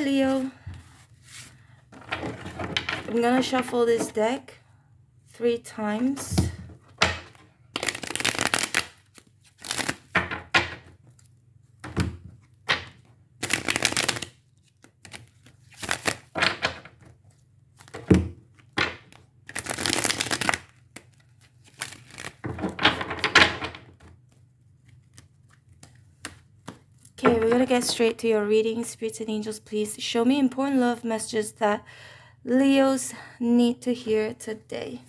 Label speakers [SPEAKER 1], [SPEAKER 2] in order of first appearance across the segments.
[SPEAKER 1] Leo. I'm gonna shuffle this deck 3 times. Okay, we're gonna get straight to your reading. Spirits and angels, please show me important love messages that Leos need to hear today.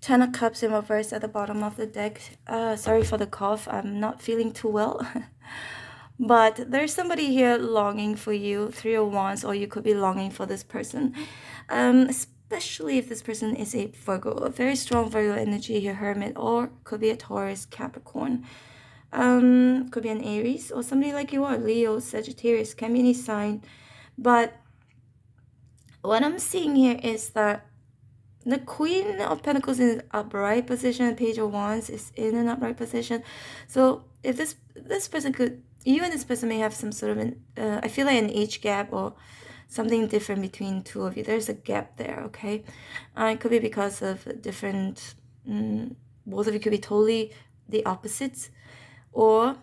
[SPEAKER 1] Ten of Cups in reverse at the bottom of the deck. Sorry for the cough. I'm not feeling too well. But there's somebody here longing for you. 3 of Wands, or you could be longing for this person. Especially if this person is a Virgo. A very strong Virgo energy here, Hermit. Or could be a Taurus, Capricorn. Could be an Aries. Or somebody like you are. Leo, Sagittarius. Can be any sign. But what I'm seeing here is that the Queen of Pentacles in an upright position, and Page of Wands is in an upright position. So if this person could, you and this person may have some sort of an, I feel like an age gap or something different between 2 of you. There's a gap there, okay? It could be because of different, both of you could be totally the opposites, or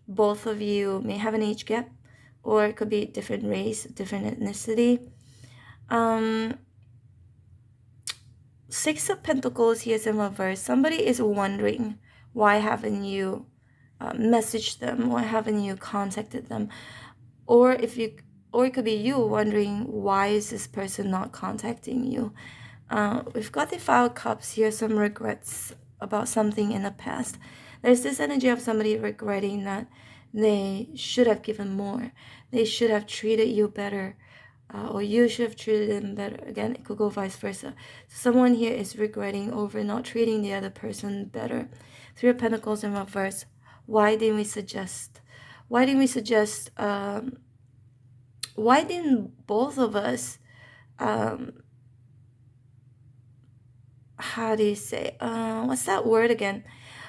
[SPEAKER 1] both of you may have an age gap, or it could be different race, different ethnicity. 6 of Pentacles here is in reverse. Somebody is wondering, why haven't you messaged them? Why haven't you contacted them? Or it could be you wondering, why is this person not contacting you? We've got the 5 of Cups here, some regrets about something in the past. There's this energy of somebody regretting that they should have given more. They should have treated you better. Or you should have treated them better. Again, it could go vice versa. So someone here is regretting over not treating the other person better. 3 of Pentacles in reverse. Why didn't we suggest? Why didn't both of us, how do you say, what's that word again?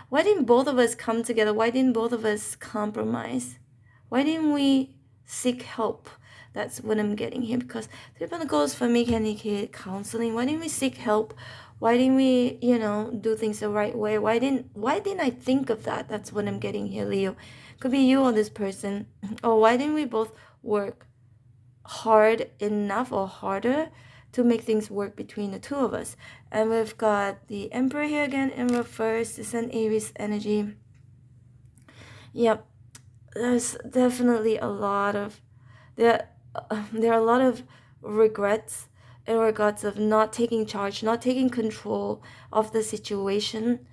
[SPEAKER 1] Why didn't both of us come together? Why didn't both of us compromise? Why didn't we seek help? That's what I'm getting here, because 3 of Pentacles for me can indicate counseling. Why didn't we seek help? Why didn't we, do things the right way? Why didn't I think of that? That's what I'm getting here, Leo. Could be you or this person. Or why didn't we both work hard enough or harder to make things work between the 2 of us? And we've got the Emperor here again in reverse. It's an Aries energy. Yep. There's definitely a lot of... There are a lot of regrets in regards of not taking charge, not taking control of the situation,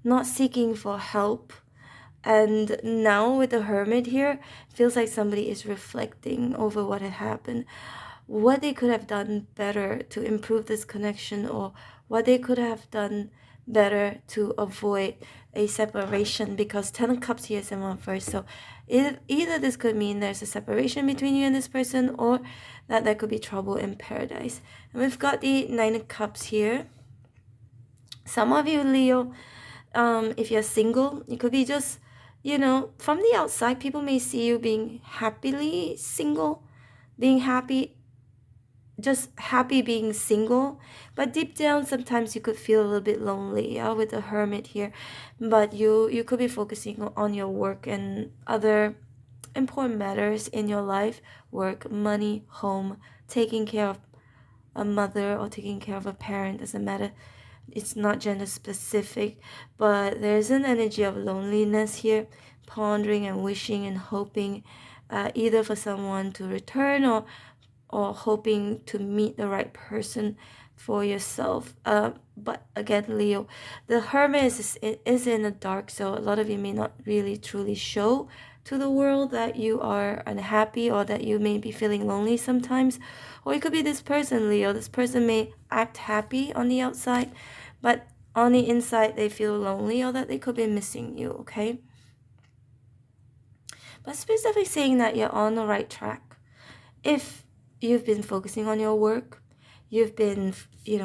[SPEAKER 1] not seeking for help. And now with the Hermit here, it feels like somebody is reflecting over what had happened, what they could have done better to improve this connection, or what they could have done better to avoid a separation, because 10 of Cups here is in reverse. So either this could mean there's a separation between you and this person, or that there could be trouble in paradise. And we've got the 9 of Cups here. Some of you, Leo, if you're single, you could be just, from the outside, people may see you being happily single, being happy, just happy being single, but deep down sometimes you could feel a little bit lonely, with the Hermit here. But you could be focusing on your work and other important matters in your life: work, money, home, taking care of a mother or taking care of a parent. Doesn't matter, it's not gender specific, but there's an energy of loneliness here, pondering and wishing and hoping, either for someone to return, or hoping to meet the right person for yourself. But again, Leo, the Hermit is in the dark, so a lot of you may not really truly show to the world that you are unhappy or that you may be feeling lonely sometimes. Or it could be this person, Leo. This person may act happy on the outside, but on the inside they feel lonely, or that they could be missing you, okay? But specifically saying that you're on the right track. If you've been focusing on your work, you've been,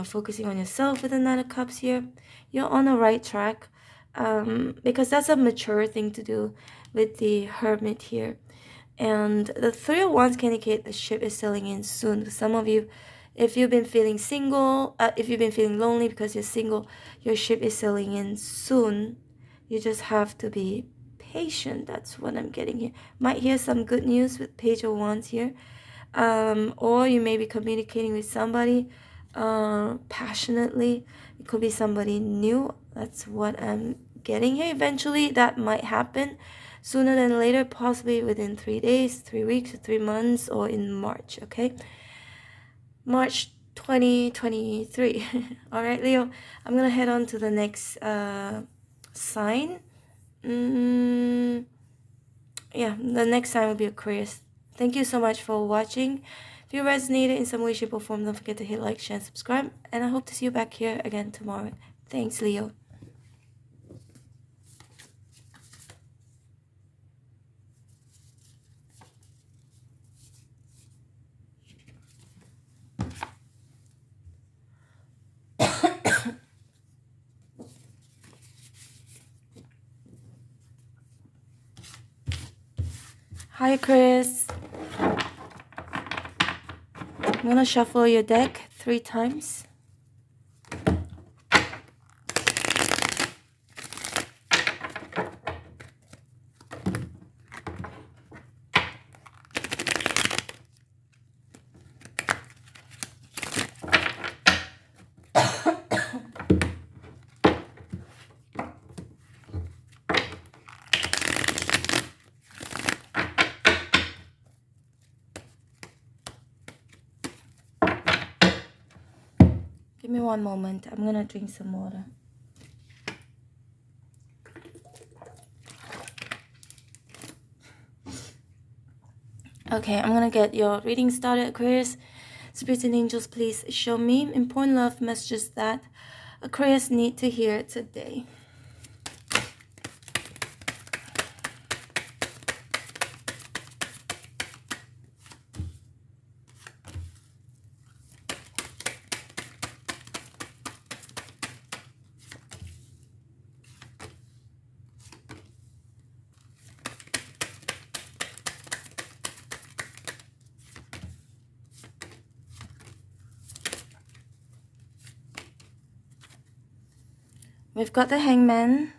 [SPEAKER 1] focusing on yourself with the Nine of Cups here, you're on the right track, because that's a mature thing to do with the Hermit here. And the Three of Wands can indicate the ship is sailing in soon. For some of you, if you've been feeling single, if you've been feeling lonely because you're single, your ship is sailing in soon. You just have to be patient. That's what I'm getting here. Might hear some good news with Page of Wands here. Or you may be communicating with somebody passionately. It could be somebody new. That's what I'm getting here. Eventually that might happen sooner than later, possibly within 3 days, 3 weeks, 3 months, or in March, okay? March 2023. All right, Leo, I'm gonna head on to the next sign. Yeah, the next sign will be Aquarius. Thank you so much for watching. If you resonated in some way, shape, or form, don't forget to hit like, share, and subscribe. And I hope to see you back here again tomorrow. Thanks, Leo. Hi, Chris. I'm gonna shuffle your deck 3 times. Give me one moment. I'm gonna drink some water. Okay, I'm gonna get your reading started, Aquarius. Spirits and angels, please show me important love messages that Aquarius need to hear today. We've got the Hangman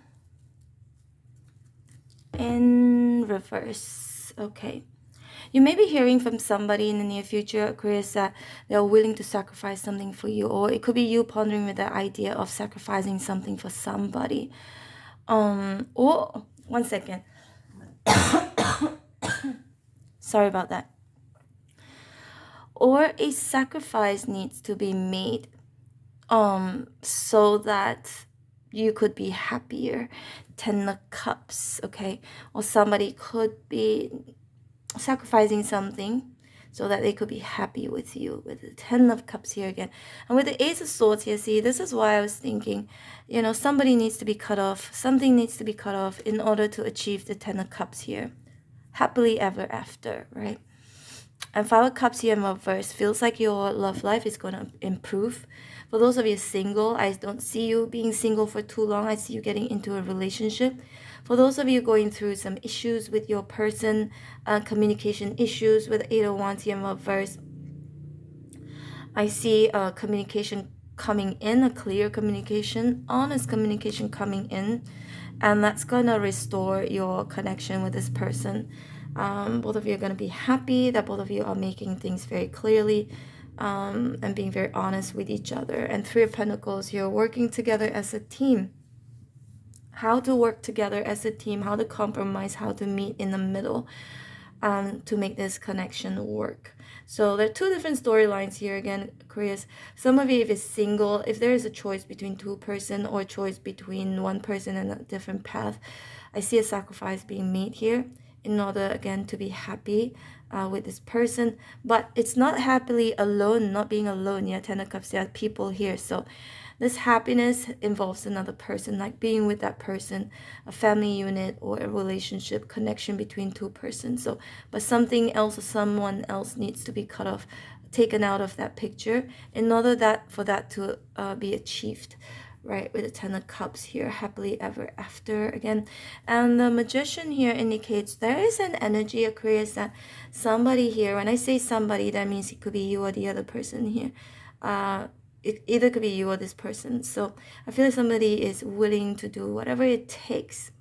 [SPEAKER 1] in reverse. Okay. You may be hearing from somebody in the near future, Aquarius, that they're willing to sacrifice something for you. Or it could be you pondering with the idea of sacrificing something for somebody. Or, one second. Sorry about that. Or a sacrifice needs to be made so that you could be happier. 10 of Cups, okay? Or somebody could be sacrificing something so that they could be happy with you, with the 10 of Cups here again. And with the Ace of Swords here, see, this is why I was thinking, somebody needs to be cut off. Something needs to be cut off in order to achieve the 10 of Cups here. Happily ever after, right? And 5 of Cups here in reverse feels like your love life is going to improve. For those of you single, I don't see you being single for too long. I see you getting into a relationship. For those of you going through some issues with your person, communication issues with 8 of Wands here in reverse, I see communication coming in, a clear communication, honest communication coming in. And that's going to restore your connection with this person. Both of you are going to be happy that both of you are making things very clearly and being very honest with each other. And 3 of Pentacles, you're working together as a team. How to work together as a team, how to compromise, how to meet in the middle to make this connection work. So there are 2 different storylines here again, Aquarius. Some of you, if it's single, if there is a choice between 2 person or a choice between 1 person and a different path, I see a sacrifice being made here in order again to be happy with this person. But it's not happily alone, not being alone. Yeah, Ten of Cups, there are people here. So this happiness involves another person, like being with that person, a family unit or a relationship connection between two persons. So, but something else or someone else needs to be cut off, taken out of that picture in order that for that to be achieved, right? With the Ten of Cups here, happily ever after again. And the Magician here indicates there is an energy, Aquarius, that somebody here, when I say somebody, that means it could be you or the other person here. It either could be you or this person. So I feel like somebody is willing to do whatever it takes.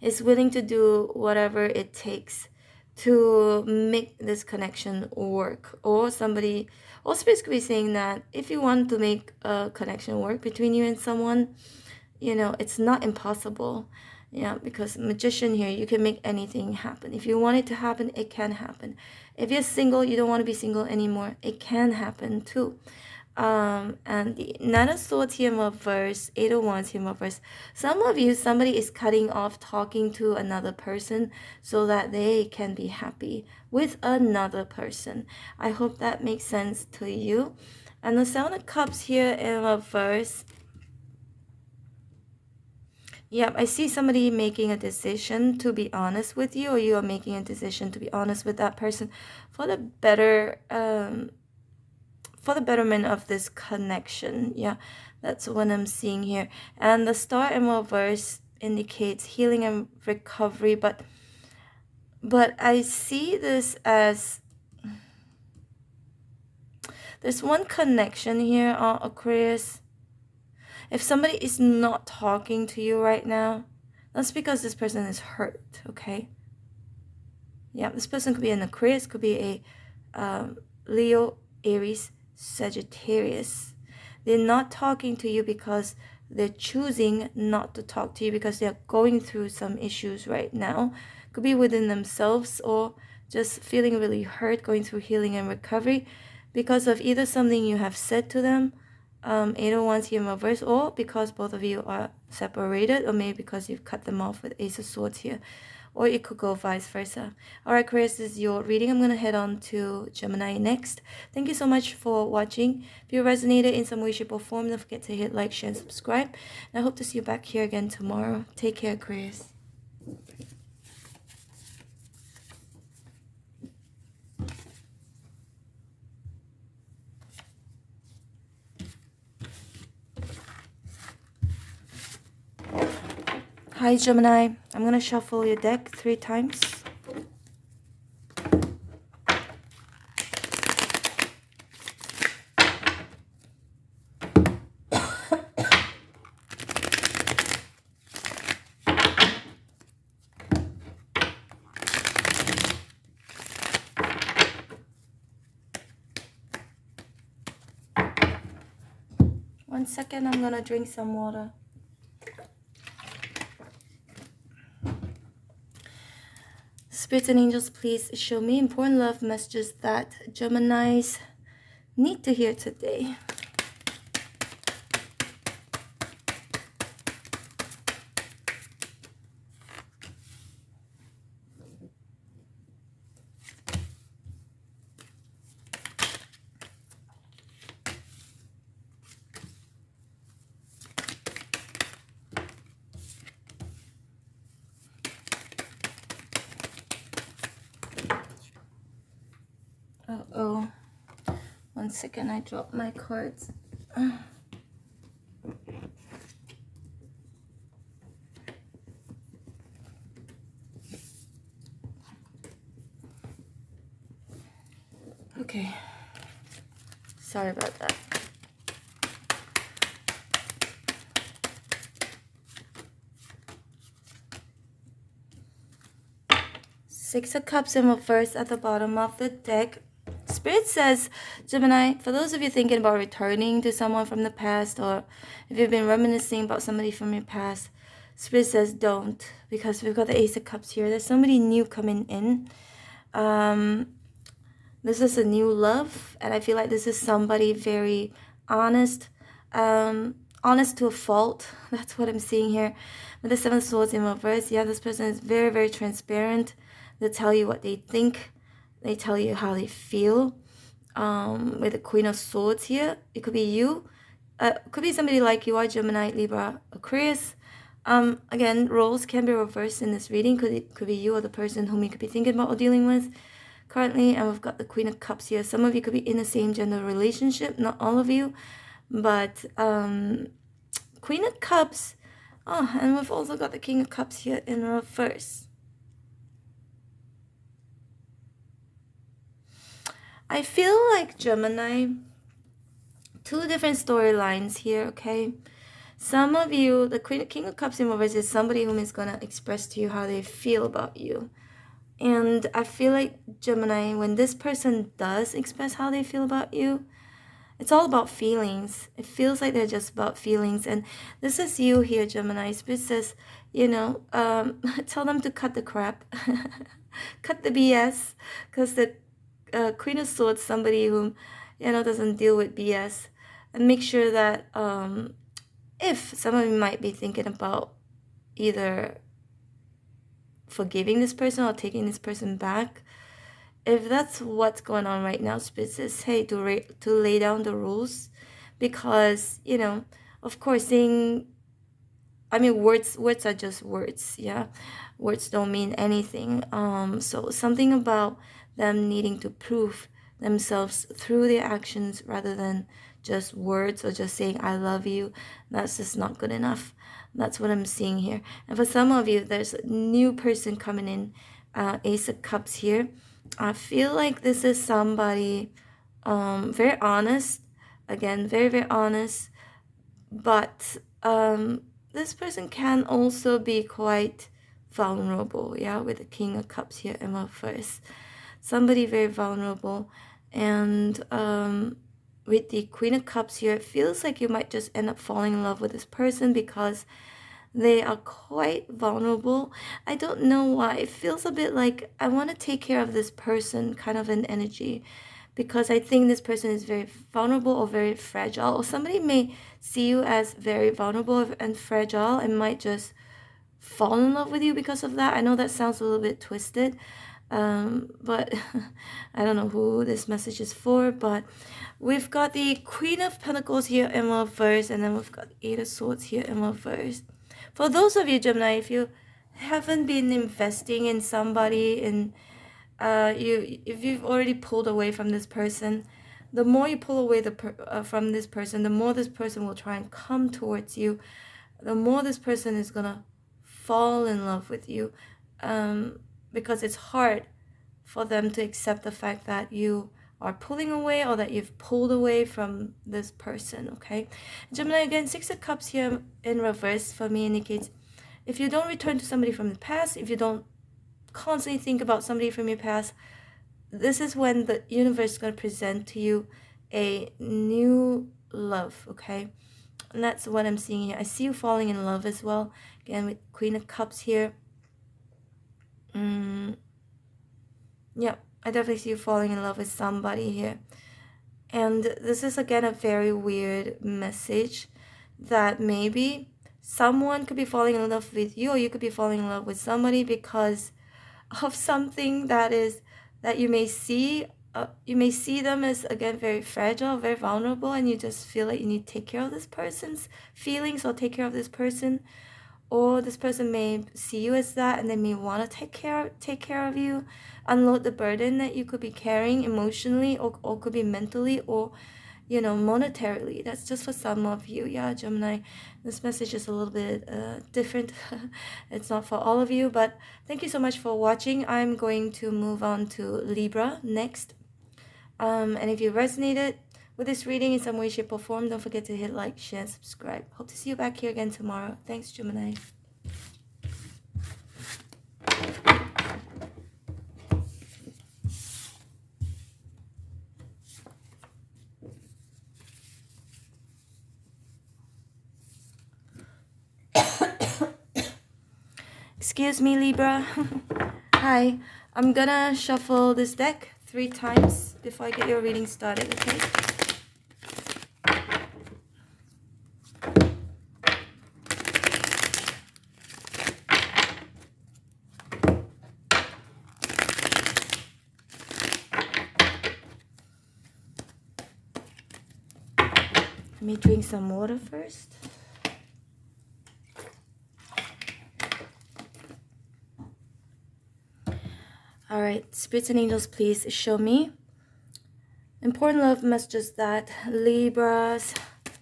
[SPEAKER 1] Is willing to do whatever it takes to make this connection work. Or somebody, or spirits could be saying that if you want to make a connection work between you and someone, you know, it's not impossible. Yeah, because Magician here, you can make anything happen. If you want it to happen, it can happen. If you're single, you don't want to be single anymore, it can happen too. And the Nine of Swords here in reverse, Eight of Wands here in reverse. Some of you, somebody is cutting off talking to another person so that they can be happy with another person. I hope that makes sense to you. And the Seven of Cups here in reverse. Yep, I see somebody making a decision to be honest with you, or you are making a decision to be honest with that person for the better, for the betterment of this connection. Yeah, that's what I'm seeing here. And the Star in reverse indicates healing and recovery, but I see this as there's one connection here, Aquarius. If somebody is not talking to you right now, that's because this person is hurt, okay? Yeah, this person could be an Aquarius, could be a Leo, Aries, Sagittarius. They're not talking to you because they're choosing not to talk to you because they're going through some issues right now. Could be within themselves or just feeling really hurt, going through healing and recovery because of either something you have said to them, Eight of Wands here in reverse, or because both of you are separated, or maybe because you've cut them off with Ace of Swords here, or it could go vice versa. Alright, Aquarius, this is your reading. I'm going to head on to Gemini next. Thank you so much for watching. If you resonated in some way, shape, or form, don't forget to hit like, share, and subscribe. And I hope to see you back here again tomorrow. Take care, Aquarius. Hi, Gemini. I'm going to shuffle your deck 3 times. One second, I'm going to drink some water. Spirits and angels, please show me important love messages that Geminis need to hear today. Uh-oh. One second, I dropped my cards. Okay. Sorry about that. Six of Cups in reverse at the bottom of the deck. Spirit says, Gemini, for those of you thinking about returning to someone from the past, or if you've been reminiscing about somebody from your past, Spirit says don't, because we've got the Ace of Cups here. There's somebody new coming in. This is a new love, and I feel like this is somebody very honest. honest to a fault. That's what I'm seeing here. With the Seven of Swords in reverse, yeah, this person is very, very transparent. They tell you what they think. They tell you how they feel. With the Queen of Swords here, it could be you. Could be somebody like you are, Gemini, Libra, Aquarius. Again, roles can be reversed in this reading. Could be you or the person whom you could be thinking about or dealing with currently. And we've got the Queen of Cups here. Some of you could be in the same gender relationship, not all of you, but Queen of Cups. Oh, and we've also got the King of Cups here in reverse. I feel like Gemini, two different storylines here, okay? Some of you, the King of Cups in reverse is somebody whom is going to express to you how they feel about you. And I feel like Gemini, when this person does express how they feel about you, it's all about feelings. It feels like they're just about feelings. And this is you here, Gemini. Spirit says, you know, tell them to cut the crap. Cut the BS. Because the Queen of Swords, somebody who, you know, doesn't deal with BS. And make sure that if some of you might be thinking about either forgiving this person or taking this person back, if that's what's going on right now, Spirit says, hey, to lay down the rules. Because, you know, of course, words are just words, yeah. Words don't mean anything. So something about them needing to prove themselves through their actions rather than just words or just saying I love you, that's just not good enough. That's what I'm seeing here. And for some of you, there's a new person coming in, Ace of Cups here. I feel like this is somebody very honest, again, very, very honest, but this person can also be quite vulnerable, yeah, with the King of Cups here in reverse. Somebody very vulnerable. And with the Queen of Cups here, it feels like you might just end up falling in love with this person because they are quite vulnerable. I don't know why. It feels a bit like I want to take care of this person kind of an energy, because I think this person is very vulnerable or very fragile, or somebody may see you as very vulnerable and fragile and might just fall in love with you because of that. I know that sounds a little bit twisted, but I don't know who this message is for. But we've got the Queen of Pentacles here in reverse, and then we've got Eight of Swords here in reverse. For those of you, Gemini, if you haven't been investing in somebody, and if you've already pulled away from this person, the more you pull away from this person, the more this person will try and come towards you. The more this person is gonna fall in love with you, because it's hard for them to accept the fact that you are pulling away or that you've pulled away from this person, okay? Gemini, again, Six of Cups here in reverse for me indicates if you don't return to somebody from the past, if you don't constantly think about somebody from your past, this is when the universe is going to present to you a new love, okay? And that's what I'm seeing here. I see you falling in love as well, again with Queen of Cups here. Yeah, I definitely see you falling in love with somebody here. And this is again a very weird message that maybe someone could be falling in love with you, or you could be falling in love with somebody because of something that you may see. You may see them as, again, very fragile, very vulnerable, and you just feel like you need to take care of this person's feelings or take care of this person. Or this person may see you as that, and they may want to take care of you, unload the burden that you could be carrying emotionally, or could be mentally, or, you know, monetarily. That's just for some of you, yeah, Gemini. This message is a little bit different. It's not for all of you, but thank you so much for watching. I'm going to move on to Libra next. And if you resonated with this reading in some way, shape, or form, don't forget to hit like, share, and subscribe. Hope to see you back here again tomorrow. Thanks, Gemini. Excuse me, Libra. Hi. I'm gonna shuffle this deck 3 times before I get your reading started, okay? me drink some water first. All right, spirits and angels, please show me important love messages that Libras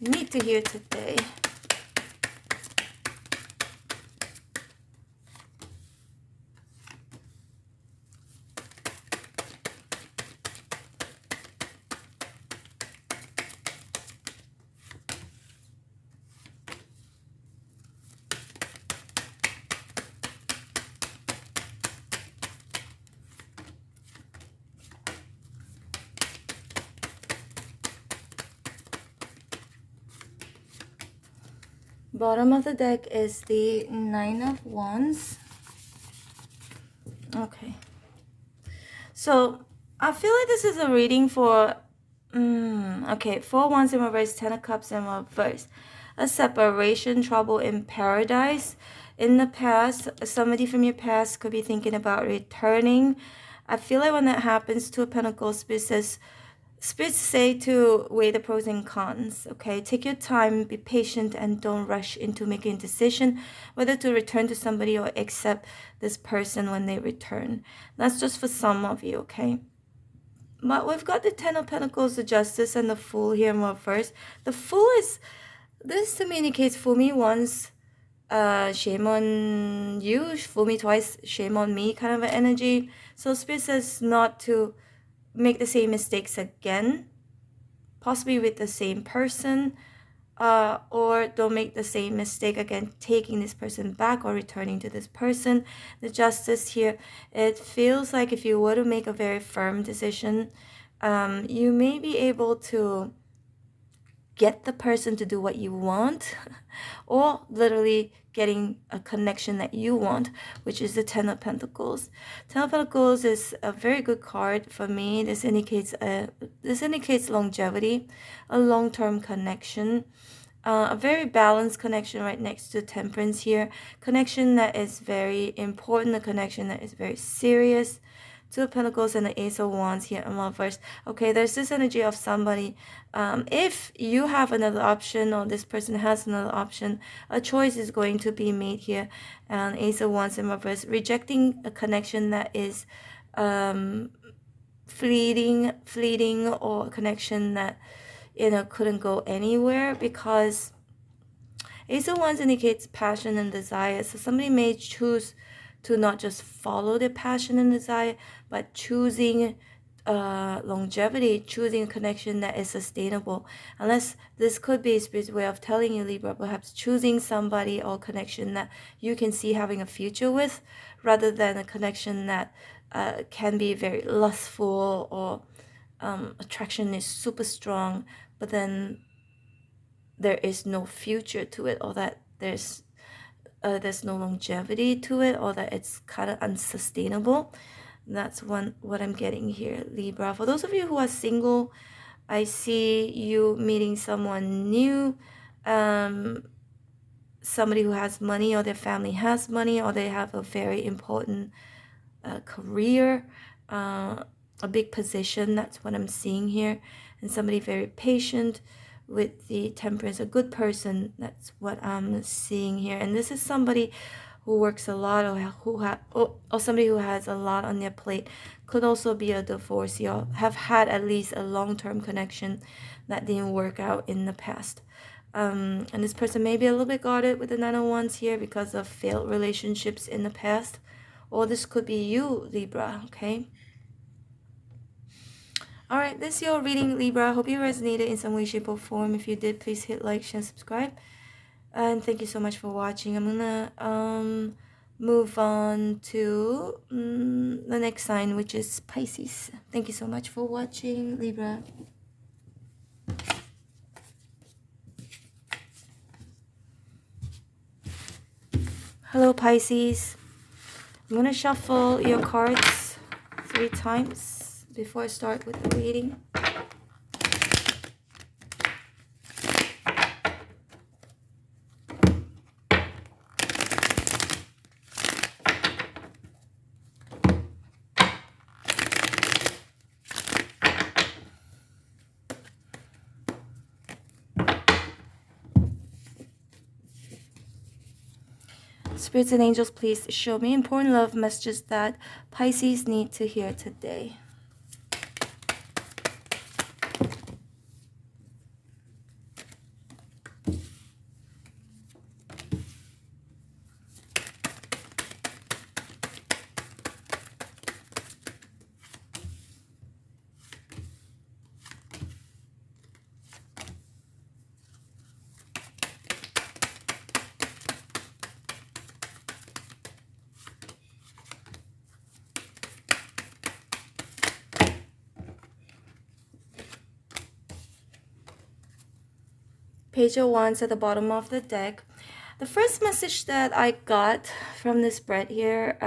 [SPEAKER 1] need to hear today. Bottom of the deck is the Nine of Wands. Okay. So, I feel like this is a reading for... okay, 4 Wands in reverse, 10 of Cups in reverse. A separation, trouble in paradise. In the past, somebody from your past could be thinking about returning. I feel like when that happens, Two of Pentacles, Spirits say to weigh the pros and cons, okay? Take your time, be patient, and don't rush into making a decision whether to return to somebody or accept this person when they return. That's just for some of you, okay? But we've got the Ten of Pentacles, the Justice, and the Fool here in reverse. The Fool is... This to me indicates fool me once, shame on you. Fool me twice, shame on me kind of an energy. So Spirit says not to make the same mistakes again, possibly with the same person, or don't make the same mistake again taking this person back or returning to this person. The Justice here, it feels like if you were to make a very firm decision, you may be able to get the person to do what you want, or literally getting a connection that you want, which is the Ten of Pentacles. Ten of Pentacles is a very good card for me. This indicates longevity, a long-term connection, a very balanced connection right next to Temperance here. Connection that is very important, a connection that is very serious. Two of Pentacles and the Ace of Wands here in reverse. Okay, there's this energy of somebody. If you have another option or this person has another option, a choice is going to be made here. And Ace of Wands in reverse, rejecting a connection that is fleeting, or a connection that couldn't go anywhere, because Ace of Wands indicates passion and desire. So somebody may choose to not just follow their passion and desire, but choosing longevity, choosing a connection that is sustainable. Unless this could be Spirit's way of telling you, Libra, perhaps choosing somebody or connection that you can see having a future with, rather than a connection that can be very lustful, or attraction is super strong, but then there is no future to it, or that there's no longevity to it, or that it's kind of unsustainable. That's what I'm getting here, Libra. For those of you who are single, I see you meeting someone new, somebody who has money, or their family has money, or they have a very important career, a big position. That's what I'm seeing here. And somebody very patient with the Temperance, a good person. That's what I'm seeing here. And this is somebody who works a lot, or somebody who has a lot on their plate. Could also be a divorcee, or have had at least a long-term connection that didn't work out in the past. And this person may be a little bit guarded with the Nine of Wands here because of failed relationships in the past. Or this could be you, Libra, okay? Alright, this is your reading, Libra. Hope you resonated in some way, shape, or form. If you did, please hit like, share, and subscribe. And thank you so much for watching. I'm gonna move on to the next sign, which is Pisces. Thank you so much for watching, Libra. Hello, Pisces. I'm gonna shuffle your cards 3 times before I start with the reading. Spirits and angels, please show me important love messages that Pisces need to hear today. Page of Wands at the bottom of the deck. The first message that I got from this spread here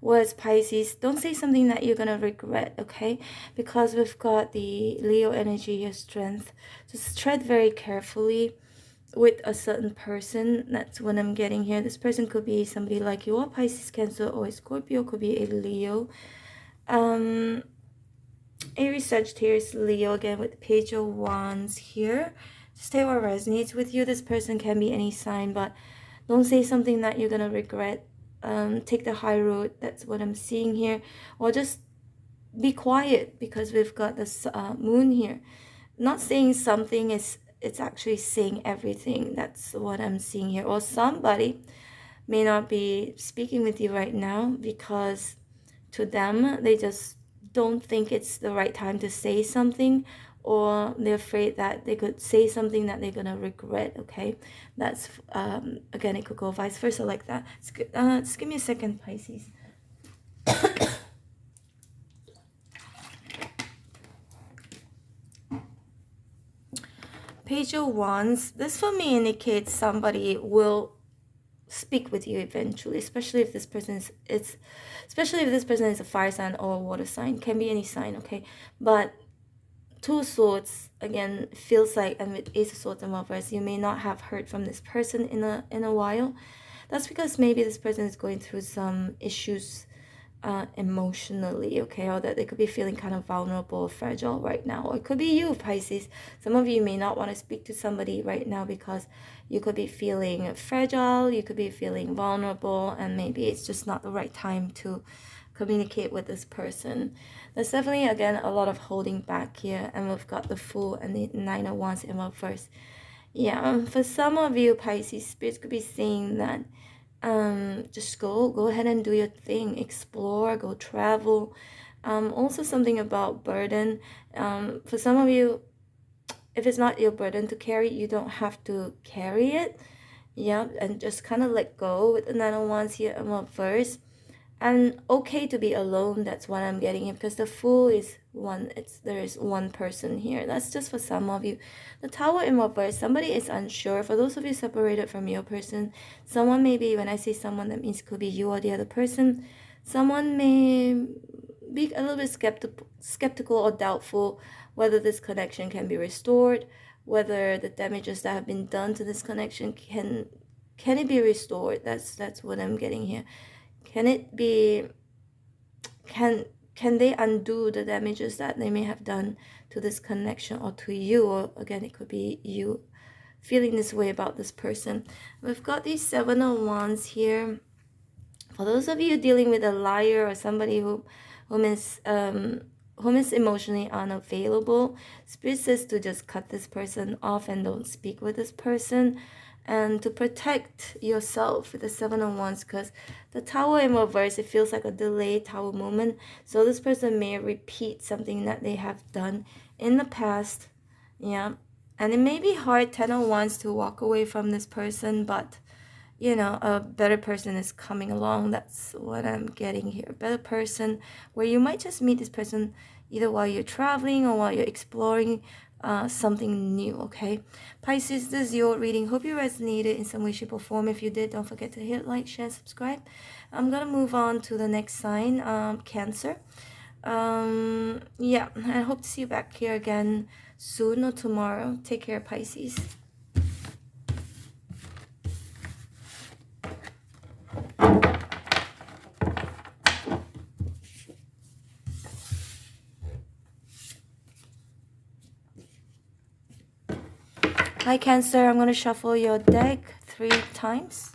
[SPEAKER 1] was Pisces, don't say something that you're gonna regret, okay? Because we've got the Leo energy here, strength. Just tread very carefully with a certain person. That's what I'm getting here. This person could be somebody like you, or Pisces, Cancer, or Scorpio, could be a Leo. Aries, Sagittarius, Leo, again with the Page of Wands here. Just take what resonates with you. This person can be any sign, but don't say something that you're gonna regret. Take the high road. That's what I'm seeing here. Or just be quiet, because we've got this moon here. Not saying something, it's actually saying everything. That's what I'm seeing here. Or somebody may not be speaking with you right now because to them, they just don't think it's the right time to say something, or they're afraid that they could say something that they're gonna regret, okay? That's, again, it could go vice versa like that. Just give me a second, Pisces. Page of Wands. This for me indicates somebody will speak with you eventually, especially if this person is a fire sign or a water sign. Can be any sign, okay? But Two of Swords again feels like, and with Ace of Swords and reverse, you may not have heard from this person in a while. That's because maybe this person is going through some issues emotionally, okay, or that they could be feeling kind of vulnerable or fragile right now. Or it could be you, Pisces. Some of you may not want to speak to somebody right now because you could be feeling fragile, you could be feeling vulnerable, and maybe it's just not the right time to communicate with this person. There's definitely, again, a lot of holding back here, and we've got the Fool and the Nine of Wands in reverse. Yeah, for some of you, Pisces, spirits could be saying that just go ahead and do your thing, explore, go travel. Also something about burden. For some of you, if it's not your burden to carry, you don't have to carry it. Yeah, and just kind of let go with the Nine of Wands here in reverse. And okay to be alone, that's what I'm getting here, because the Fool is one, there is one person here. That's just for some of you. The Tower in reverse, somebody is unsure. For those of you separated from your person, someone may be, when I say someone, that means it could be you or the other person. Someone may be a little bit skeptical or doubtful whether this connection can be restored, whether the damages that have been done to this connection can it be restored. That's what I'm getting here. Can it be, can they undo the damages that they may have done to this connection or to you? Or again, it could be you feeling this way about this person. We've got these Seven of Wands here. For those of you dealing with a liar or somebody whom is emotionally unavailable, Spirit says to just cut this person off and don't speak with this person. And to protect yourself with the Seven of Wands, because the Tower in reverse, it feels like a delayed Tower moment. So this person may repeat something that they have done in the past. Yeah. And it may be hard, Ten of Wands, to walk away from this person, but you know, a better person is coming along. That's what I'm getting here. A better person where you might just meet this person either while you're traveling or while you're exploring something new, okay? Pisces, this is your reading. Hope you resonated in some way, shape, or form. If you did, don't forget to hit like, share, subscribe. I'm gonna move on to the next sign, Cancer. Yeah, I hope to see you back here again soon or tomorrow. Take care, Pisces. Hi, Cancer. I'm going to shuffle your deck 3 times.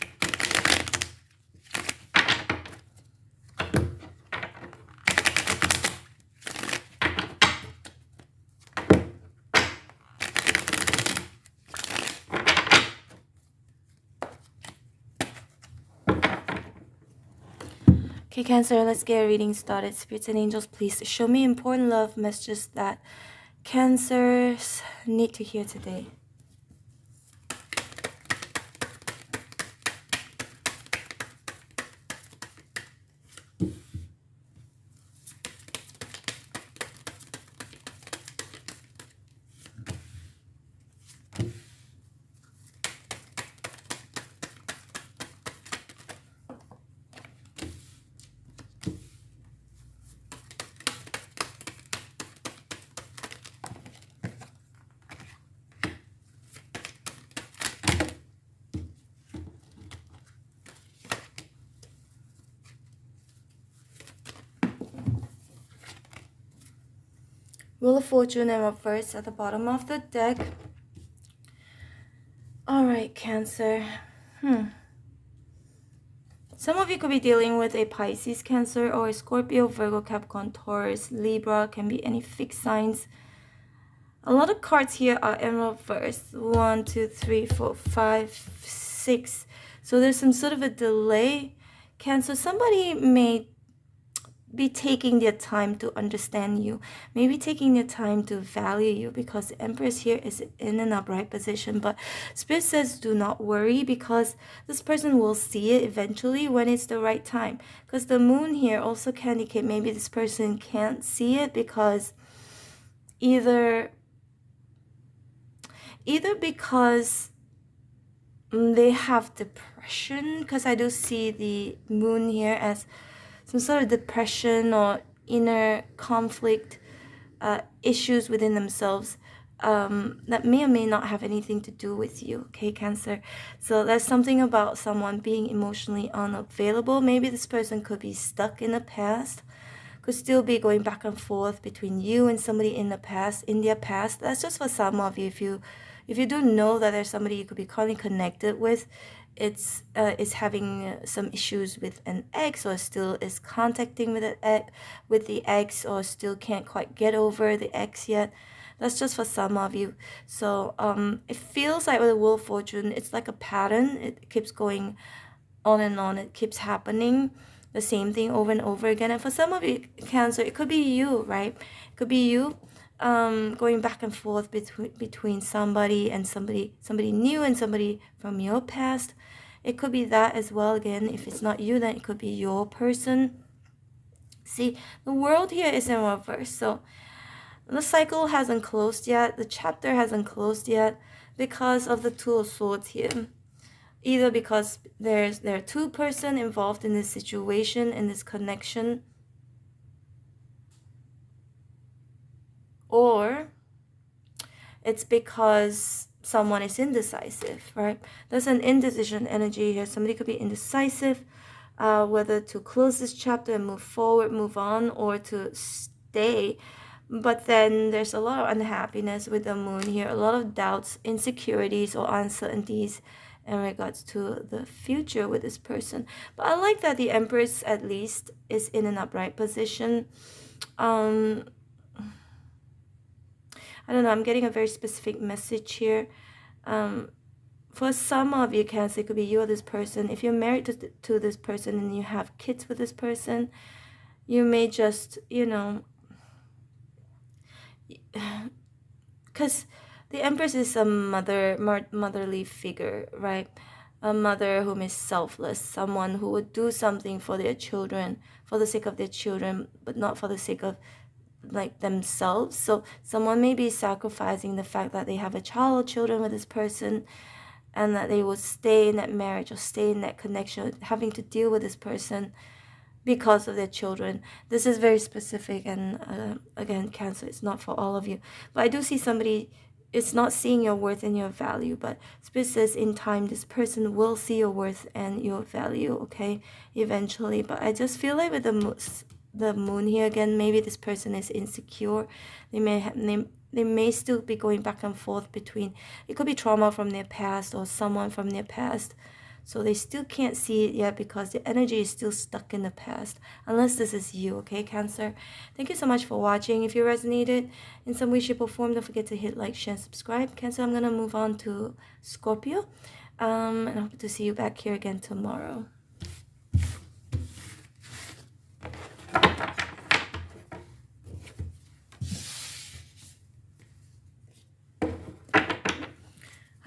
[SPEAKER 1] Okay, Cancer, let's get a reading started. Spirits and angels, please show me important love messages that Cancers need to hear today. Wheel of Fortune and reverse at the bottom of the deck. Alright, Cancer. Some of you could be dealing with a Pisces, Cancer, or a Scorpio, Virgo, Capricorn, Taurus, Libra. Can be any fixed signs. A lot of cards here are in reverse. 1, 2, 3, 4, 5, 6. So there's some sort of a delay. Cancer, somebody may be taking their time to understand you, maybe taking their time to value you, because the Empress here is in an upright position. But Spirit says do not worry, because this person will see it eventually when it's the right time. Because the Moon here also can indicate maybe this person can't see it because either because they have depression, because I do see the Moon here as some sort of depression or inner conflict issues within themselves that may or may not have anything to do with you, okay, Cancer? So there's something about someone being emotionally unavailable. Maybe this person could be stuck in the past, could still be going back and forth between you and somebody in the past, in their past. That's just for some of you. If you do know that there's somebody you could be currently connected with, it's having some issues with an ex, or still is contacting with the ex, or still can't quite get over the ex yet. That's just for some of you. So it feels like with the Wheel of Fortune, it's like a pattern. It keeps going on and on. It keeps happening, the same thing over and over again. And for some of you, Cancer, it could be you, right? It could be you going back and forth between somebody and somebody new and somebody from your past. It could be that as well. Again, if it's not you, then it could be your person. See, the world here is in reverse, so the cycle hasn't closed yet, the chapter hasn't closed yet, because of the Two of Swords here. Either because there are two persons involved in this situation, in this connection, or it's because someone is indecisive, right? There's an indecision energy here. Somebody could be indecisive, whether to close this chapter and move forward, move on, or to stay. But then there's a lot of unhappiness with the Moon here, a lot of doubts, insecurities, or uncertainties in regards to the future with this person. But I like that the Empress at least is in an upright position. I don't know, I'm getting a very specific message here. For some of you, Cancer, it could be you or this person. If you're married to this person and you have kids with this person, you may just, because the Empress is a motherly figure, right? A mother whom is selfless, someone who would do something for their children, for the sake of their children, but not for the sake of like themselves. So someone may be sacrificing the fact that they have a child or children with this person, and that they will stay in that marriage or stay in that connection, having to deal with this person because of their children. This is very specific, and again, Cancer, it's not for all of you. But I do see somebody, it's not seeing your worth and your value, but Spirit says in time this person will see your worth and your value, okay, eventually. But I just feel like with the Moon here again, maybe this person is insecure. They may still be going back and forth between, it could be trauma from their past or someone from their past. So they still can't see it yet because the energy is still stuck in the past, unless this is you, okay, Cancer? Thank you so much for watching. If you resonated in some way, shape, or form, don't forget to hit like, share, and subscribe. Cancer, I'm going to move on to Scorpio. And I hope to see you back here again tomorrow.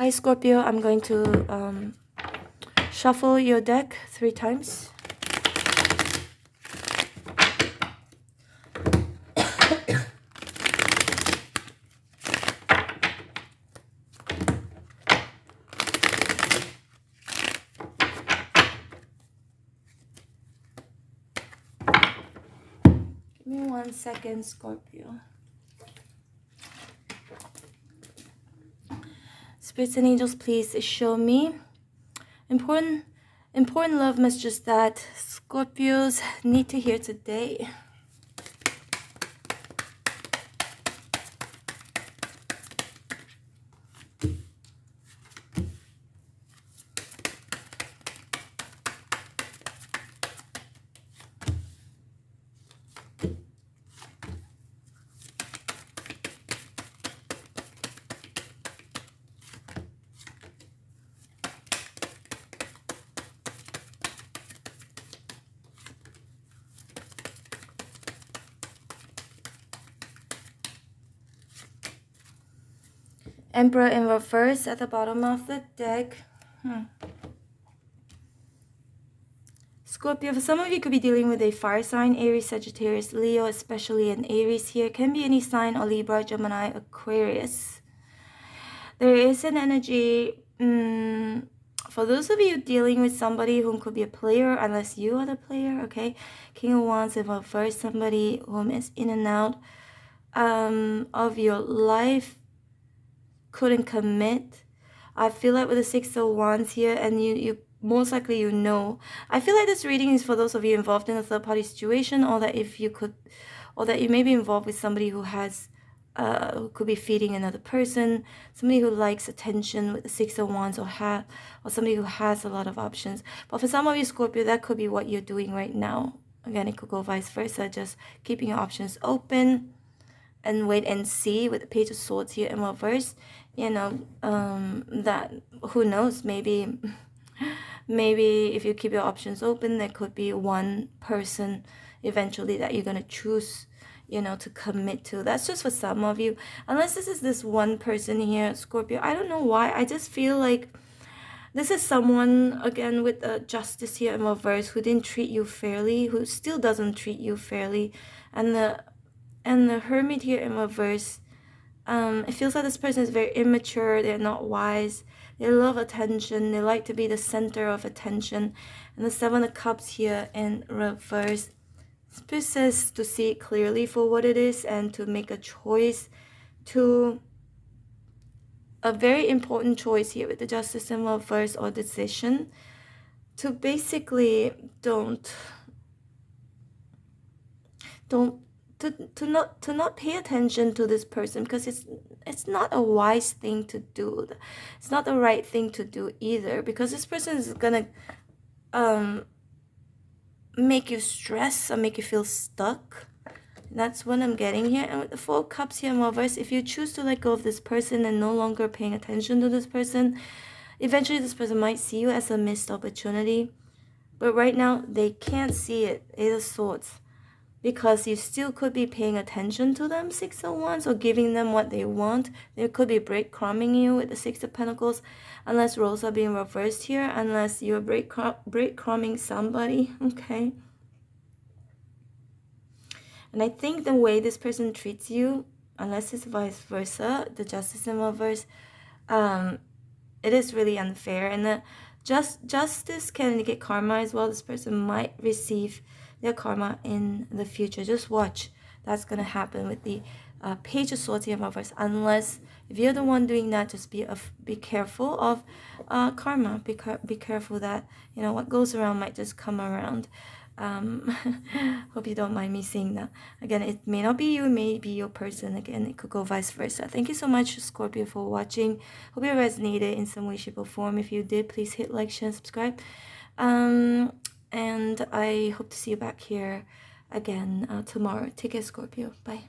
[SPEAKER 1] Hi Scorpio, I'm going to shuffle your deck 3 times. Give me 1 second, Scorpio. Spirits and angels, please show me important love messages that Scorpios need to hear today. Emperor in reverse at the bottom of the deck. Scorpio, for some of you could be dealing with a fire sign, Aries, Sagittarius, Leo, especially an Aries here. Can be any sign, or Libra, Gemini, Aquarius. There is an energy, for those of you dealing with somebody whom could be a player, unless you are the player, okay? King of Wands in reverse, somebody whom is in and out of your life, couldn't commit. I feel like with the 6 of Wands here, and you most likely you know. I feel like this reading is for those of you involved in a third-party situation, or that if you could, or that you may be involved with somebody who has, who could be feeding another person, somebody who likes attention with the 6 of Wands, or somebody who has a lot of options. But for some of you, Scorpio, that could be what you're doing right now. Again, it could go vice versa, just keeping your options open and wait and see with the Page of Swords here in reverse. You know, that, who knows, maybe if you keep your options open, there could be one person eventually that you're going to choose, you know, to commit to. That's just for some of you. Unless this is this one person here, Scorpio, I don't know why. I just feel like this is someone, again, with the Justice here in reverse, who didn't treat you fairly, who still doesn't treat you fairly. And the Hermit here in reverse, it feels like this person is very immature, they're not wise, they love attention, they like to be the center of attention. And the 7 of Cups here in reverse, Spirit says to see it clearly for what it is and to make a choice, to a very important choice here with the Justice in reverse, or decision, to basically to not pay attention to this person, because it's not a wise thing to do. It's not the right thing to do either, because this person is gonna make you stress or make you feel stuck. That's what I'm getting here. And with the 4 Cups here in reverse, if you choose to let go of this person and no longer paying attention to this person, eventually this person might see you as a missed opportunity. But right now, they can't see it. 8 of Swords. Because you still could be paying attention to them, 6 of Wands, or giving them what they want. They could be breadcrumbing you with the 6 of Pentacles, unless roles are being reversed here, unless you're breadcrumbing somebody, okay? And I think the way this person treats you, unless it's vice versa, the Justice in reverse, it is really unfair. And the justice can indicate karma as well. This person might receive their karma in the future. Just watch. That's going to happen with the Page of Swords in reverse. Unless, if you're the one doing that, just be careful of karma. Be careful that, you know, what goes around might just come around. Hope you don't mind me saying that. Again, it may not be you, it may be your person. Again, it could go vice versa. Thank you so much, Scorpio, for watching. Hope you resonated in some way, shape, or form. If you did, please hit like, share, and subscribe. And I hope to see you back here again tomorrow. Take care, Scorpio. Bye.